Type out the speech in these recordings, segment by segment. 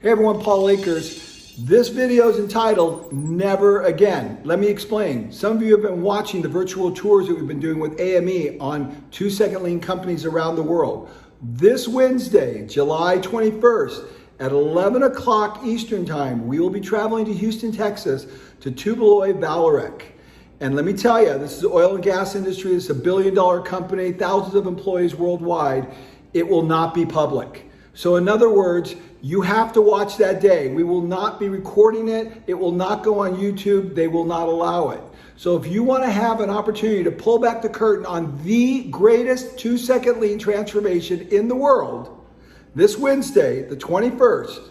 Hey everyone, Paul Akers. This video is entitled Never Again. Let me explain. Some of you have been watching the virtual tours that we've been doing with AME on 2-second lien companies around the world. This Wednesday, July 21st at 11 o'clock Eastern Time, we will be traveling to Houston, Texas to Tubuloy Vallourec. And let me tell you, this is the oil and gas industry. It's $1 billion company, thousands of employees worldwide. It will not be public. So in other words, you have to watch that day. We will not be recording it. It will not go on YouTube. They will not allow it. So if you want to have an opportunity to pull back the curtain on the greatest 2-second lien transformation in the world, this Wednesday, the 21st,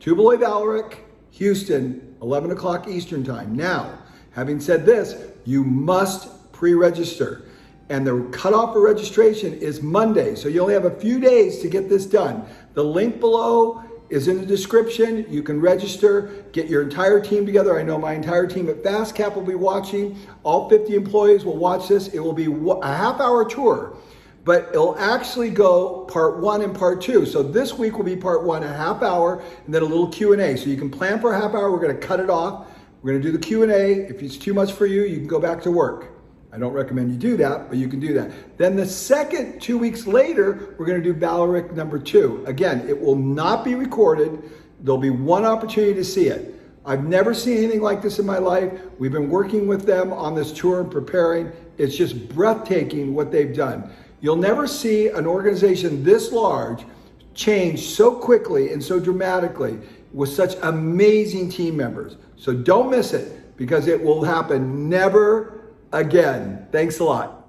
Tubuloy Vallourec, Houston, 11 o'clock Eastern Time. Now, having said this, you must pre-register. And the cutoff for registration is Monday. So you only have a few days to get this done. The link below is in the description. You can register, get your entire team together. I know my entire team at FastCap will be watching. All 50 employees will watch this. It will be a half-hour tour, but it'll actually go part 1 and part 2. So this week will be part 1, a half hour, and then a little Q&A. So you can plan for a half hour. We're going to cut it off. We're going to do the Q&A. If it's too much for you, you can go back to work. I don't recommend you do that, but you can do that. Then the second 2 weeks later, we're going to do Vallourec number 2. Again, it will not be recorded. There'll be one opportunity to see it. I've never seen anything like this in my life. We've been working with them on this tour and preparing. It's just breathtaking what they've done. You'll never see an organization this large change so quickly and so dramatically with such amazing team members. So don't miss it, because it will happen never again. Thanks a lot.